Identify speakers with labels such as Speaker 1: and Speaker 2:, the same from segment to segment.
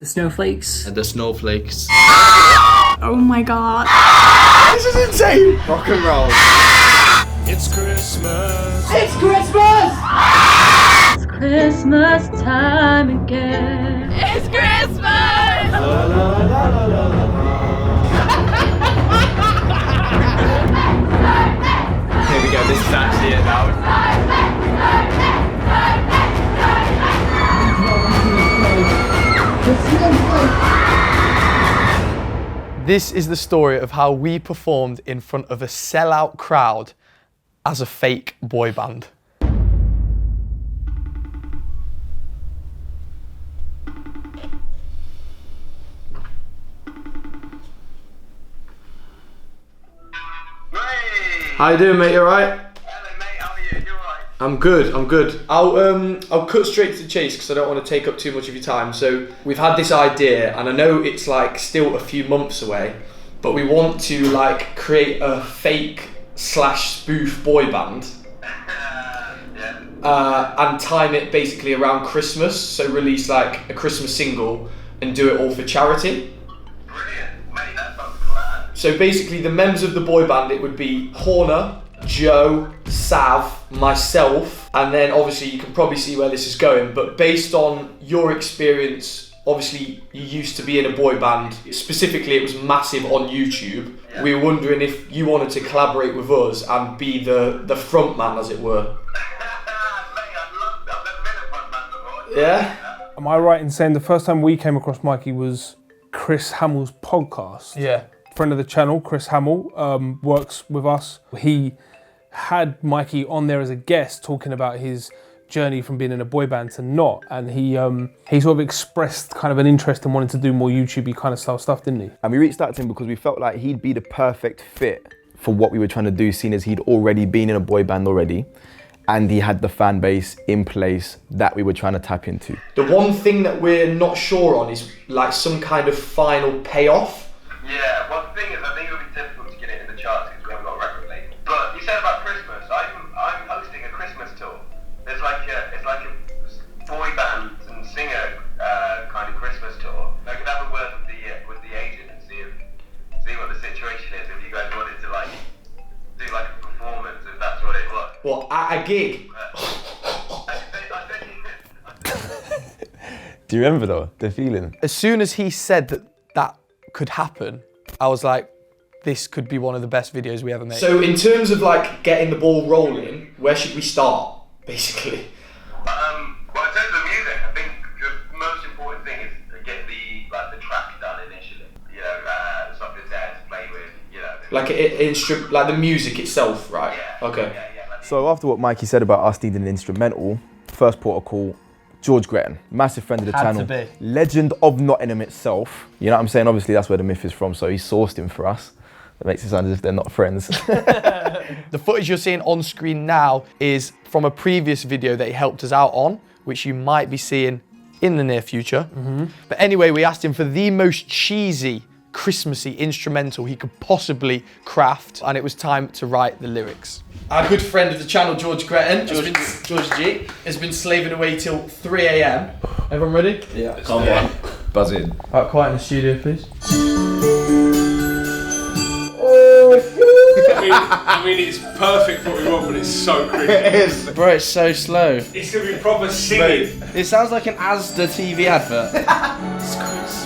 Speaker 1: The snowflakes.
Speaker 2: And the snowflakes.
Speaker 3: Oh my god.
Speaker 2: This is insane! Rock and roll.
Speaker 4: It's Christmas.
Speaker 1: It's Christmas!
Speaker 3: It's Christmas time again. It's Christmas!
Speaker 2: La, la, la, la, la, la. Here we go, this is actually it now. This is the story of how we performed in front of a sellout crowd as a fake boy band. How you doing, mate? You alright?
Speaker 5: Hello, mate. How are you? You alright?
Speaker 2: I'm good. I'll cut straight to the chase because I don't want to take up too much of your time. So we've had this idea, and I know it's like still a few months away, but we want to like create a fake / spoof boy band. And time it basically around Christmas. So release like a Christmas single and do it all for charity.
Speaker 5: Brilliant, mate. That sounds grand.
Speaker 2: So basically the members of the boy band, it would be Horner, Joe, Sav, myself, and then obviously you can probably see where this is going, but based on your experience, obviously you used to be in a boy band, specifically it was massive on YouTube. Yeah. We were wondering if you wanted to collaborate with us and be the front man, as it were.
Speaker 5: Mate, I'd love that. I've never been a front man before.
Speaker 2: Yeah?
Speaker 6: Am I right in saying the first time we came across Mikey was Chris Hamill's podcast?
Speaker 2: Yeah.
Speaker 6: Friend of the channel, Chris Hamill, works with us. He had Mikey on there as a guest talking about his journey from being in a boy band to not, and he sort of expressed kind of an interest in wanting to do more YouTube-y kind of style stuff, didn't he?
Speaker 7: And we reached out to him because we felt like he'd be the perfect fit for what we were trying to do, seeing as he'd already been in a boy band already, and he had the fan base in place that we were trying to tap into.
Speaker 2: The one thing that we're not sure on is like some kind of final payoff.
Speaker 5: Yeah, well, the thing is, I think it would be difficult to get it in the charts because we haven't got a record label. But you said about Christmas. I'm hosting a Christmas tour. It's like a boy band and singer kind of Christmas tour. I could have a word with the agent and see what the situation is. If you guys wanted to like do like a performance, if that's what it was.
Speaker 2: What, at a gig?
Speaker 7: Do you remember though, the feeling?
Speaker 2: As soon as he said that could happen, I was like, this could be one of the best videos we ever made. So in terms of like getting the ball rolling, where should we start, basically?
Speaker 5: Well, in terms of music, I think the most important thing is to get the track done initially. You know, something there to play with. You know,
Speaker 2: like like the music itself, right?
Speaker 5: Yeah.
Speaker 2: Okay.
Speaker 5: Yeah.
Speaker 7: So after what Mikey said about us needing an instrumental, first port of call, George Gretton, massive friend of the channel, legend of Nottingham itself. You know what I'm saying? Obviously that's where the myth is from, so he sourced him for us. That makes it sound as if they're not friends.
Speaker 2: The footage you're seeing on screen now is from a previous video that he helped us out on, which you might be seeing in the near future. Mm-hmm. But anyway, we asked him for the most cheesy, Christmassy instrumental he could possibly craft, and it was time to write the lyrics. Our good friend of the channel, George Gretton, George G, has been slaving away till 3 a.m. Everyone ready?
Speaker 7: Yeah.
Speaker 2: Come on.
Speaker 7: Buzz in.
Speaker 2: Alright, quiet in the studio, please.
Speaker 4: I mean, it's perfect what we want, but it's so creepy.
Speaker 8: It is. Bro, it's so slow.
Speaker 4: It's gonna be proper singing.
Speaker 8: It sounds like an Asda TV advert.
Speaker 4: It's Christmas.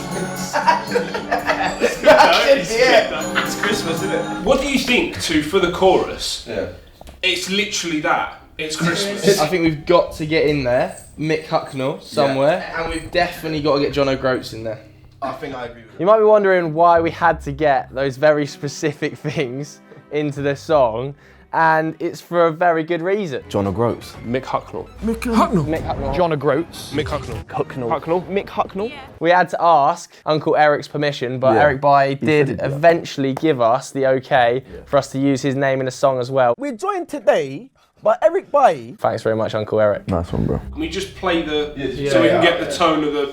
Speaker 8: It's Christmas, isn't it?
Speaker 4: What do you think for the chorus?
Speaker 8: Yeah.
Speaker 4: It's literally that. It's Christmas.
Speaker 8: I think we've got to get in there, Mick Hucknall somewhere, and we've definitely got to get John O'Groats in there.
Speaker 7: I think I agree with
Speaker 9: You might be wondering why we had to get those very specific things into the song, and it's for a very good reason.
Speaker 7: John O'Groats.
Speaker 4: Mick Hucknall.
Speaker 9: Mick Hucknall.
Speaker 2: John O'Groats.
Speaker 4: Mick Hucknall.
Speaker 9: Mick Hucknall. Yeah. We had to ask Uncle Eric's permission, but Eric Bailly did eventually give us the okay for us to use his name in a song as well.
Speaker 10: We're joined today by Eric Bailly.
Speaker 9: Thanks very much, Uncle Eric.
Speaker 7: Nice one, bro.
Speaker 4: Can we just play so we can get the tone of the...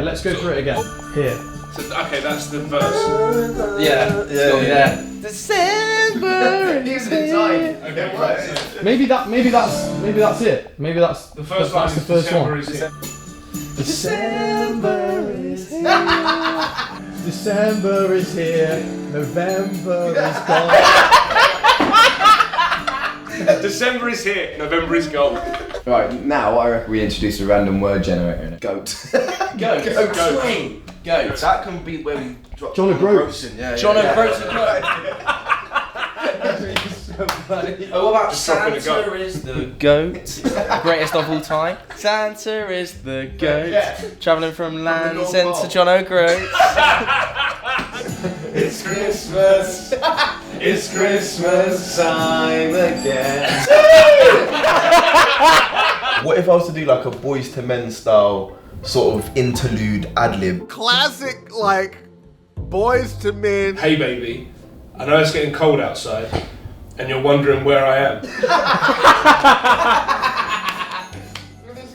Speaker 2: let's go through it again. Here.
Speaker 4: So, okay, that's the verse.
Speaker 8: Yeah.
Speaker 9: December.
Speaker 2: Maybe that's it. Maybe that's
Speaker 4: The first line
Speaker 2: the
Speaker 4: is
Speaker 2: first
Speaker 4: December
Speaker 2: one.
Speaker 4: is it.
Speaker 2: December is here. December is here. November is gone.
Speaker 4: December is here, November is gone.
Speaker 1: Right, now I reckon we introduce a random word generator in it. Goat.
Speaker 8: Goat.
Speaker 1: Goat.
Speaker 8: Goat. That can be when we drop
Speaker 2: John O'Groats.
Speaker 8: John O'Groats. Oh, what about Santa is the goat? Greatest of all time. Santa is the goat. Travelling from Land's End to John O'Groats.
Speaker 1: It's Christmas. It's Christmas time again.
Speaker 7: What if I was to do like a Boys to Men style sort of interlude ad-lib?
Speaker 11: Classic, like, Boys to Men.
Speaker 4: Hey baby, I know it's getting cold outside and you're wondering where I am.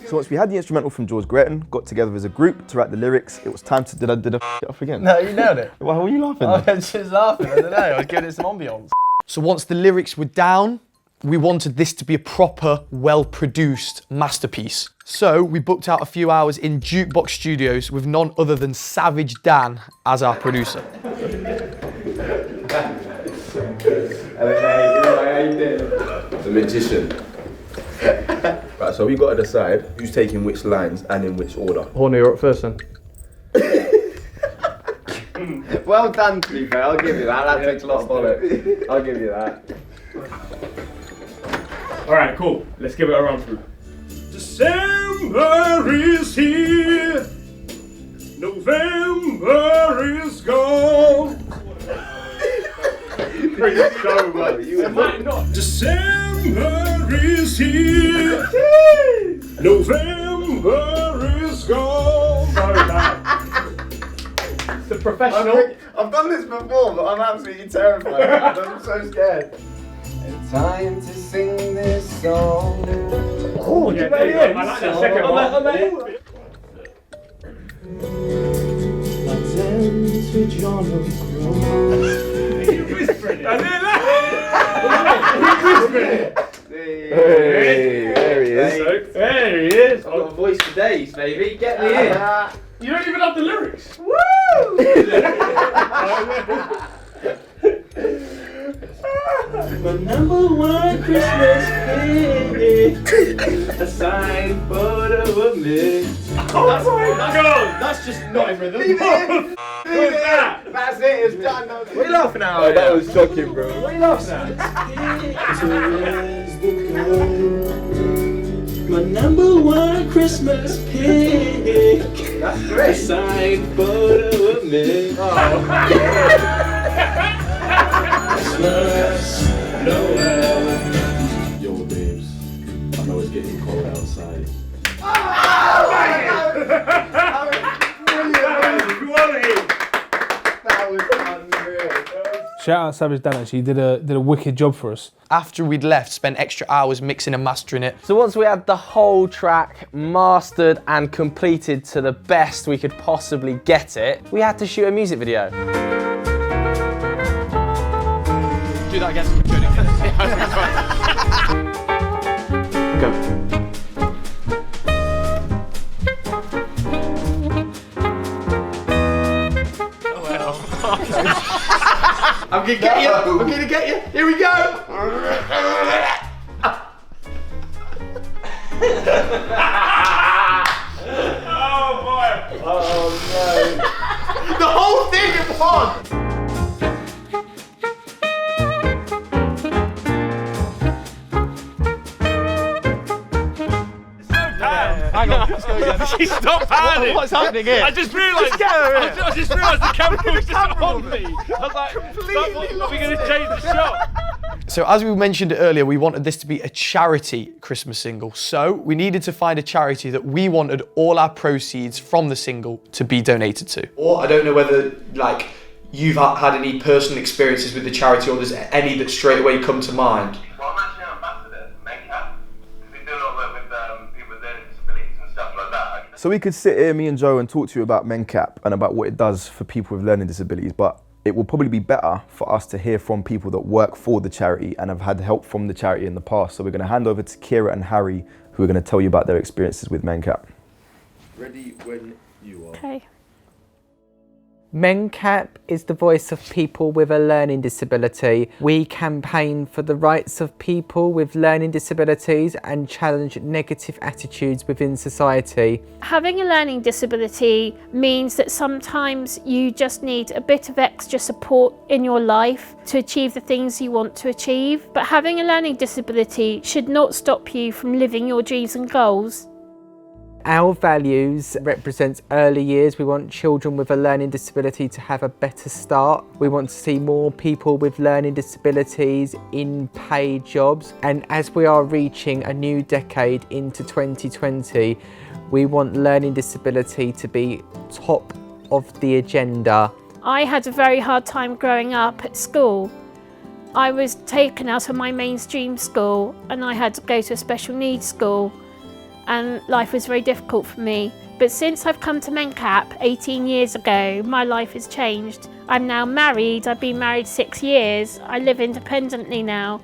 Speaker 7: So once we had the instrumental from George Gretton, got together as a group to write the lyrics, it was time to did I f it off again?
Speaker 9: No, you nailed it.
Speaker 7: Why were you laughing?
Speaker 9: I was just laughing, I don't know, I was giving it some ambience.
Speaker 2: So once the lyrics were down, we wanted this to be a proper, well-produced masterpiece. So we booked out a few hours in Jukebox Studios with none other than Savage Dan as our producer.
Speaker 7: The magician. Right, so we got to decide who's taking which lines and in which order.
Speaker 2: Horny, you're up first then.
Speaker 1: Well done, to be fair, I'll give you that. That takes a lot of bollocks. I'll give you that.
Speaker 4: Alright, cool. Let's give it a run through. December is here. November is gone. So much. You might not. December is here. November is gone. So bad.
Speaker 2: The professional.
Speaker 1: I've done this before, but I'm absolutely terrified. I'm so scared. It's time to sing this song.
Speaker 4: Oh, yeah, there you go. I like that second one. You whispering it. I did that. You whispering it.
Speaker 1: Hey, there he is.
Speaker 4: There he is.
Speaker 8: I've got a voice for days, baby. Get me in.
Speaker 4: You don't even have the lyrics.
Speaker 8: Woo!
Speaker 6: My number one Christmas hit, a signed photo of me.
Speaker 4: Oh my God! That's just not in rhythm.
Speaker 1: Leave it in. That's it, it's done. What are you laughing at?
Speaker 7: Oh, that was shocking, bro.
Speaker 1: What are you laughing at?
Speaker 6: My number one Christmas pick.
Speaker 1: That's great.
Speaker 6: A signed photo of me. Christmas, Noel.
Speaker 11: Yo, babes, I know it's getting cold outside.
Speaker 1: That was unreal.
Speaker 6: Shout out Savage Dan, actually, he did a wicked job for us.
Speaker 2: After we'd left, spent extra hours mixing and mastering it.
Speaker 9: So once we had the whole track mastered and completed to the best we could possibly get it, we had to shoot a music video.
Speaker 2: Do that again. Go.
Speaker 1: I'm gonna get you. I'm gonna get you. Here we go.
Speaker 4: Oh boy!
Speaker 1: Oh no. The whole thing is fun.
Speaker 2: Hang on, let's go again.
Speaker 4: Stop panning!
Speaker 2: What's happening here?
Speaker 4: I just realised the camera was just on me. I was like, are we going to change the shot?
Speaker 2: So as we mentioned earlier, we wanted this to be a charity Christmas single. So we needed to find a charity that we wanted all our proceeds from the single to be donated to. Or I don't know whether like you've had any personal experiences with the charity or there's any that straight away come to mind.
Speaker 5: Well, I'm actually an ambassador for Mencap. We do a lot of work with people with learning disabilities and stuff like that.
Speaker 7: So we could sit here, me and Joe, and talk to you about Mencap and about what it does for people with learning disabilities, but it will probably be better for us to hear from people that work for the charity and have had help from the charity in the past. So we're going to hand over to Kira and Harry, who are going to tell you about their experiences with Mencap.
Speaker 11: Ready when you are.
Speaker 3: Okay.
Speaker 12: Mencap is the voice of people with a learning disability. We campaign for the rights of people with learning disabilities and challenge negative attitudes within society.
Speaker 3: Having a learning disability means that sometimes you just need a bit of extra support in your life to achieve the things you want to achieve. But having a learning disability should not stop you from living your dreams and goals.
Speaker 12: Our values represent early years. We want children with a learning disability to have a better start. We want to see more people with learning disabilities in paid jobs. And as we are reaching a new decade into 2020, we want learning disability to be top of the agenda.
Speaker 3: I had a very hard time growing up at school. I was taken out of my mainstream school and I had to go to a special needs school. And life was very difficult for me. But since I've come to Mencap 18 years ago, my life has changed. I'm now married, I've been married 6 years, I live independently now,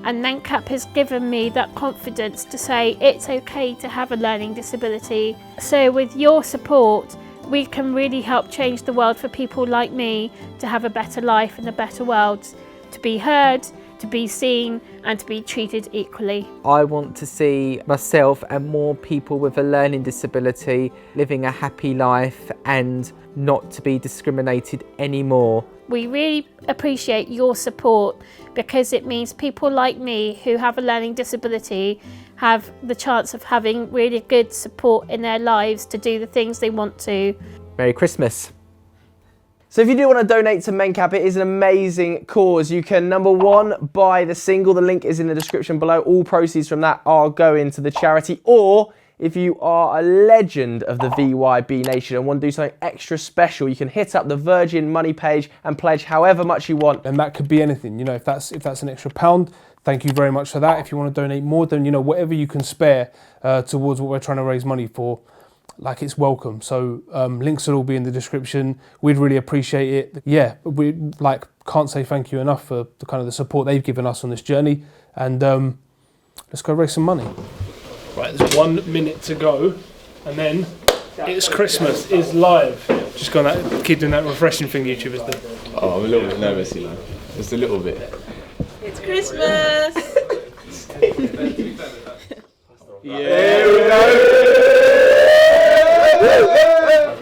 Speaker 3: and Mencap has given me that confidence to say it's okay to have a learning disability. So with your support, we can really help change the world for people like me to have a better life and a better world, to be heard, to be seen and to be treated equally.
Speaker 12: I want to see myself and more people with a learning disability living a happy life and not to be discriminated anymore.
Speaker 3: We really appreciate your support because it means people like me who have a learning disability have the chance of having really good support in their lives to do the things they want to.
Speaker 12: Merry Christmas.
Speaker 9: So if you do want to donate to Mencap, it is an amazing cause. You can, number one, buy the single. The link is in the description below. All proceeds from that are going to the charity. Or if you are a legend of the VYB Nation and want to do something extra special, you can hit up the Virgin Money page and pledge however much you want.
Speaker 6: And that could be anything. You know, if that's an extra £1, thank you very much for that. If you want to donate more, then, you know, whatever you can spare towards what we're trying to raise money for, like, it's welcome. So links will all be in the description. We'd really appreciate it. Yeah, we can't say thank you enough for the kind of the support they've given us on this journey. And let's go raise some money. Right, there's 1 minute to go, and then It's Christmas is live. Just got that kid doing that refreshing thing YouTubers do.
Speaker 7: Oh, I'm a little bit nervous, you know. Just a little bit.
Speaker 13: It's Christmas.
Speaker 7: Yeah, here we go.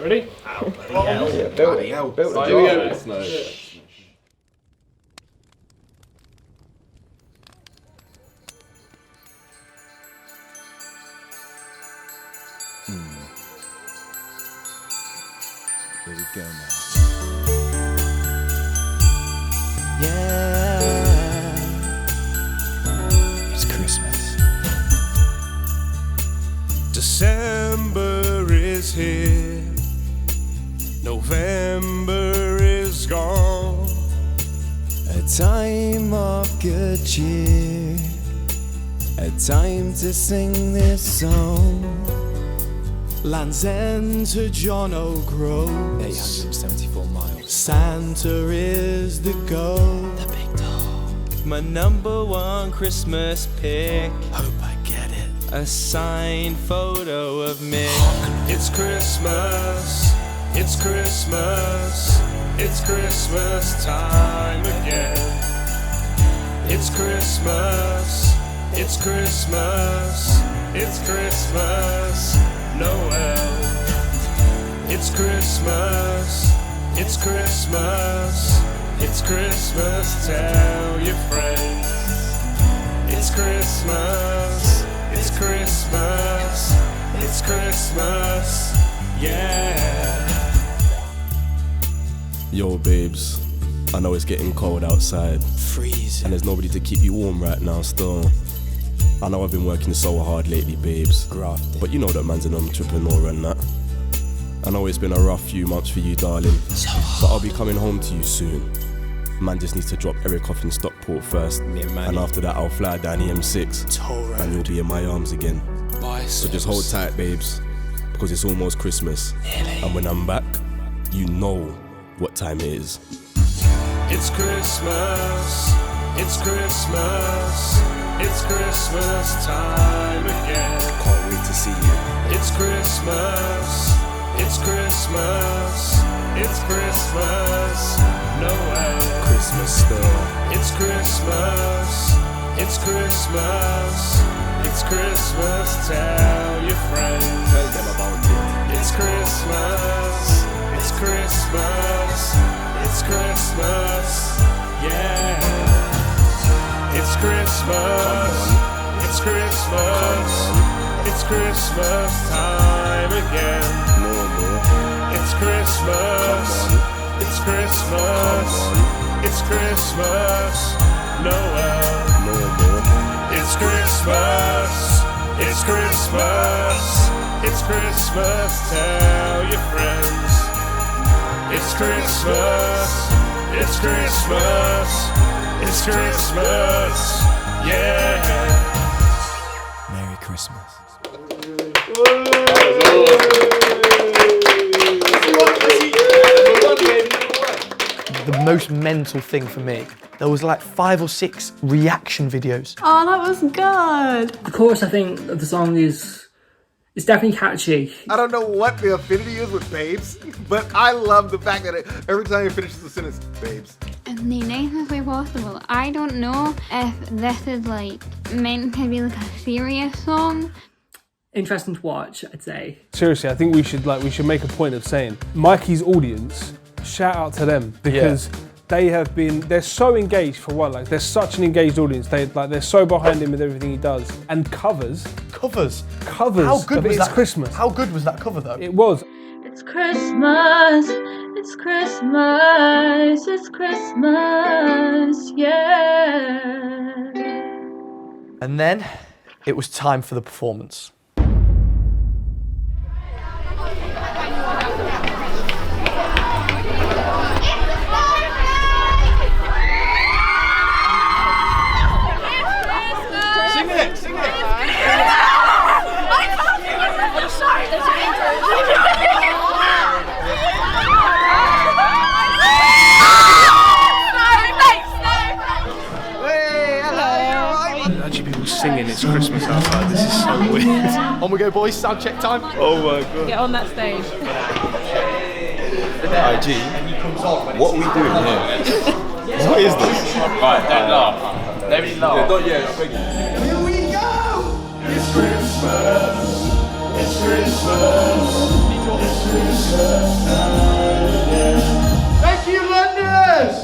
Speaker 6: Ready?
Speaker 7: Yeah, build it. Build it.
Speaker 6: Here we go.
Speaker 14: Here we go now. Yeah, it's Christmas. December is here, November is gone. A time of good cheer, a time to sing this song. Land's End to John O'Groats, 874 miles. Santa is the goal, the big dog.
Speaker 8: My #1 Christmas pick.
Speaker 14: Hope I get it.
Speaker 8: A signed photo of me.
Speaker 14: It's Christmas, it's Christmas, it's Christmas time again. It's Christmas, it's Christmas, it's Christmas. Noel. It's Christmas, it's Christmas, it's Christmas, tell your friends. It's Christmas, it's Christmas, it's Christmas, yeah.
Speaker 11: Yo, babes, I know it's getting cold outside.
Speaker 14: Freezing.
Speaker 11: And there's nobody to keep you warm right now still. I know I've been working so hard lately, babes.
Speaker 14: Grafting.
Speaker 11: But you know that man's an entrepreneur and that. I know it's been a rough few months for you, darling. But I'll be coming home to you soon. Man just needs to drop Eric off in Stockport first. And after that, I'll fly down the M6. And you'll be in my arms again. So just hold tight, babes. Because it's almost Christmas. And when I'm back, you know what time it is.
Speaker 14: It's Christmas, it's Christmas, it's Christmas time again.
Speaker 11: Can't wait to see you.
Speaker 14: It's Christmas. It's Christmas. It's Christmas. Noel. Christmas store. It's Christmas. It's Christmas. It's Christmas. Tell your friends. Tell them about it. It's Christmas. It's Christmas. It's Christmas. Yeah. It's Christmas. It's Christmas. It's Christmas time again. It's Christmas. It's Christmas. It's Christmas. Noel. It's Christmas. It's Christmas. It's Christmas. Tell your friends. It's Christmas. It's Christmas. It's Christmas. Yeah.
Speaker 11: Merry Christmas.
Speaker 2: The most mental thing for me, there was like 5 or 6 reaction videos.
Speaker 13: Oh, that was good.
Speaker 15: The chorus, I think, of the song is definitely catchy.
Speaker 16: I don't know what the affinity is with babes, but I love the fact that every time he finishes the sentence, babes.
Speaker 17: In the nicest way possible. I don't know if this is like meant to be like a serious song.
Speaker 15: Interesting to watch, I'd say.
Speaker 6: Seriously, I think we should make a point of saying Mikey's audience, shout out to them, because they're so engaged for one. Like, they're such an engaged audience. They're so behind him with everything he does. And covers.
Speaker 2: How good was
Speaker 6: It's
Speaker 2: that?
Speaker 6: Christmas.
Speaker 2: How good was that cover though?
Speaker 6: It was.
Speaker 13: It's Christmas. It's Christmas. It's Christmas. Yeah.
Speaker 2: And then it was time for the performance.
Speaker 13: Sing it. I'm sorry. There's an intro.
Speaker 4: Actually, people singing "It's Christmas" outside. This is so weird.
Speaker 2: On we go, boys. Sound check time.
Speaker 4: Oh my god.
Speaker 13: Get on that stage.
Speaker 7: IG, what are we doing here? What is this?
Speaker 8: Right, don't laugh. Nobody laugh.
Speaker 7: Not yet, I beg you.
Speaker 14: Here we go. It's Christmas. It's Christmas. It's Christmas.
Speaker 16: Thank you, Londoners!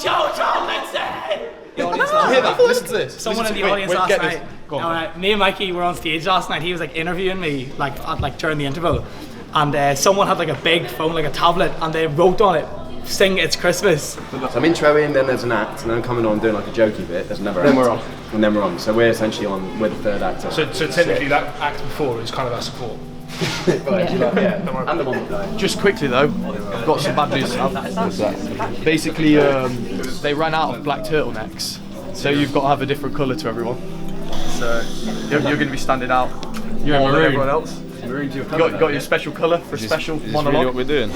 Speaker 18: Jojo, let's say!
Speaker 2: Hear that? Listen to this.
Speaker 18: Someone in the audience last night. Me and Mikey were on stage last night. He was like interviewing me like during the interval, and someone had like a big phone, like a tablet, and they wrote on it, "Sing It's Christmas."
Speaker 19: So I'm introing, then there's an act, and then I'm coming on doing like a jokey bit. There's another act.
Speaker 2: Then we're on.
Speaker 19: And then we're on. So we're essentially on. We're the third actor.
Speaker 4: So technically, that act before is kind of our support.
Speaker 19: And the one with that.
Speaker 2: Just quickly though, I've got some bad news. What's that? Basically, they ran out of black turtlenecks, so you've got to have a different colour to everyone. So you're going to be standing out more than everyone else.
Speaker 19: Maroon to your
Speaker 2: You got your special colour for a special monologue.
Speaker 11: Really what we're doing?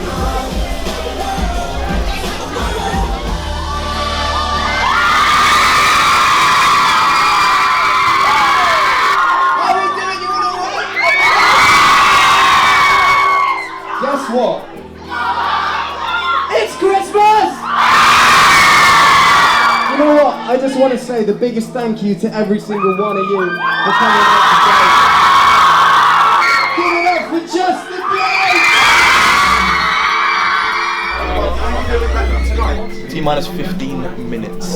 Speaker 20: Guess what? It's Christmas! You know what? I just want to say the biggest thank you to every single one of you for coming out today. Give it up for Justin Blake!
Speaker 7: T-minus 15 minutes.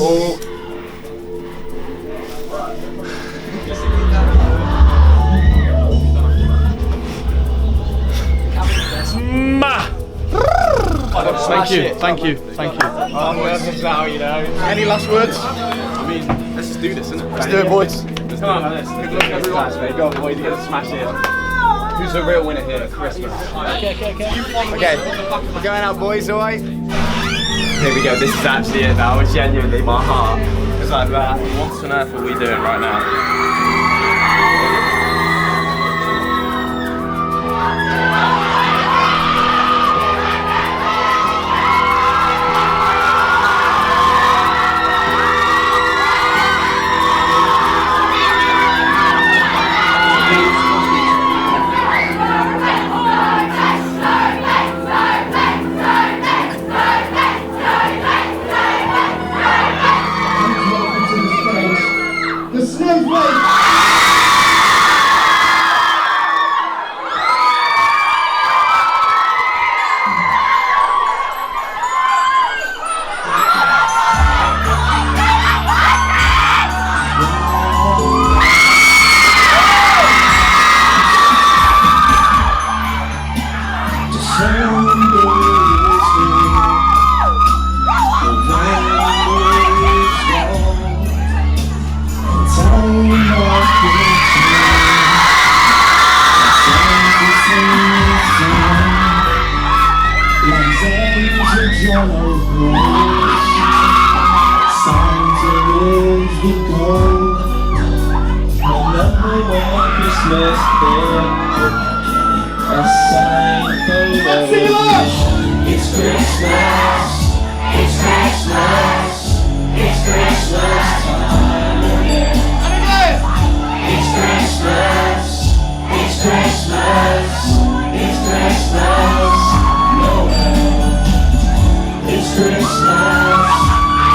Speaker 2: Thank you. Any last words?
Speaker 19: I mean, let's just do this, innit?
Speaker 2: Let's do it, boys.
Speaker 19: Come on, let's look at everyone. Go on, boys, you gotta smash it. Who's the real winner here? Christmas.
Speaker 1: Okay, we're going out, boys, alright?
Speaker 19: Here we go, this is actually it now. Genuinely, my heart is like that.
Speaker 8: What on earth are we doing right now?
Speaker 14: It's Christmas, it's Christmas, it's Christmas time again. It's Christmas, it's Christmas, it's Christmas, Noel. It's Christmas,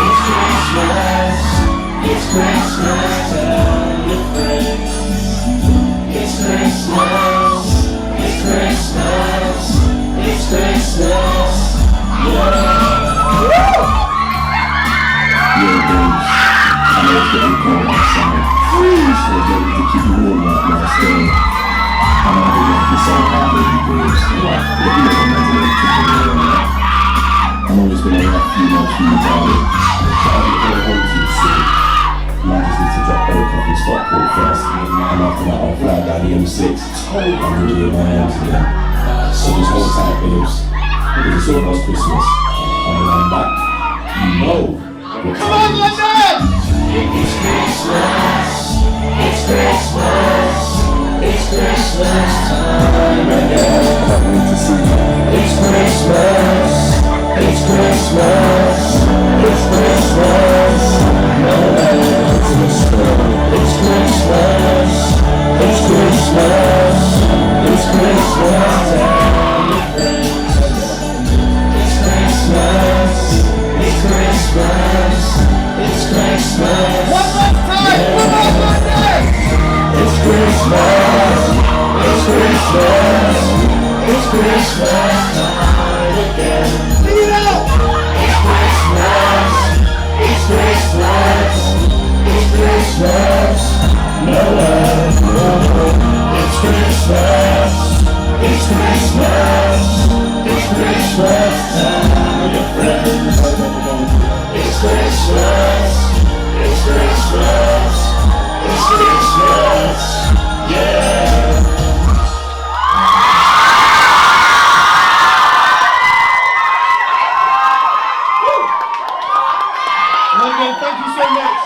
Speaker 14: it's Christmas, it's Christmas, tell your friends. It's Christmas, it's Christmas, it's Christmas,
Speaker 11: Yeah, babes, I know it's getting cold outside. So ready to keep you warm right now, still. I know they want to say how baby babes. Like, let me know when they're keeping you warm right. I know it's been a rough few months for you, darling. But I'll be going home to the city. Man just need to drop aircraft in Stockport first. And after that, I'll fly down the M6. I'm gonna get my hands again. So just hold tight, babes. Because it's almost Christmas. And when I'm back, you know.
Speaker 14: Come on, London! It's Christmas, it's Christmas, it's Christmas time again. It's Christmas, it's Christmas, it's Christmas, Noel. It's Christmas, it's Christmas, it's Christmas time again. It's Christmas, it's Christmas, it's Christmas. One more time, one more time. It's Christmas, it's Christmas, it's Christmas time again. Sing it out. It's Christmas, it's Christmas, it's Christmas, Noel. It's Christmas, it's Christmas, it's Christmas time, your friends. It's Christmas, it's Christmas, it's Christmas, yeah.
Speaker 20: London, thank you so much.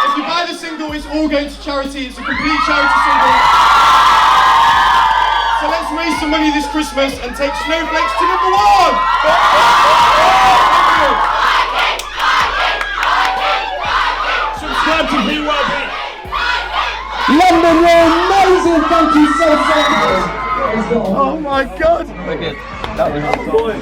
Speaker 20: If you buy the single, it's all going to charity. It's a complete charity single. So let's raise some money this Christmas and take Snowflakes to number 1!
Speaker 14: Subscribe to BYB.
Speaker 20: London, you're amazing! Thank you so much!
Speaker 1: Oh my god!
Speaker 8: Wicked.
Speaker 1: That was amazing!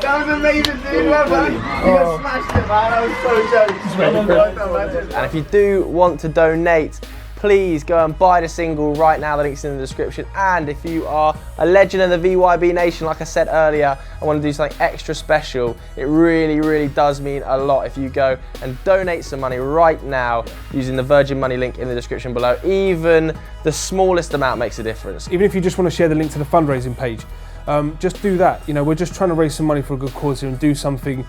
Speaker 1: That was amazing, dude! Well done! You smashed it, man! I was so jealous!
Speaker 9: And if you do want to donate, please go and buy the single right now. The link's in the description. And if you are a legend of the VYB Nation, like I said earlier, I want to do something extra special. It really, really does mean a lot if you go and donate some money right now using the Virgin Money link in the description below. Even the smallest amount makes a difference.
Speaker 6: Even if you just want to share the link to the fundraising page, just do that. You know, we're just trying to raise some money for a good cause here and do something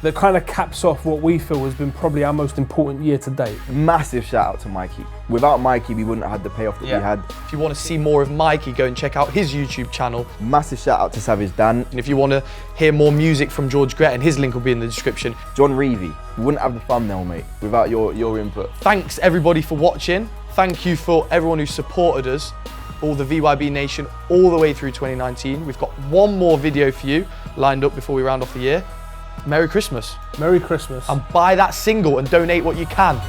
Speaker 6: that kind of caps off what we feel has been probably our most important year to date.
Speaker 7: Massive shout out to Mikey. Without Mikey, we wouldn't have had the payoff that we had.
Speaker 2: If you want to see more of Mikey, go and check out his YouTube channel.
Speaker 7: Massive shout out to Savage Dan.
Speaker 2: And if you want to hear more music from George Gretton, his link will be in the description.
Speaker 7: John Reevy. We wouldn't have the thumbnail, mate, without your input.
Speaker 2: Thanks everybody for watching. Thank you for everyone who supported us, all the VYB Nation, all the way through 2019. We've got one more video for you lined up before we round off the year. Merry Christmas.
Speaker 6: Merry Christmas.
Speaker 2: And buy that single and donate what you can.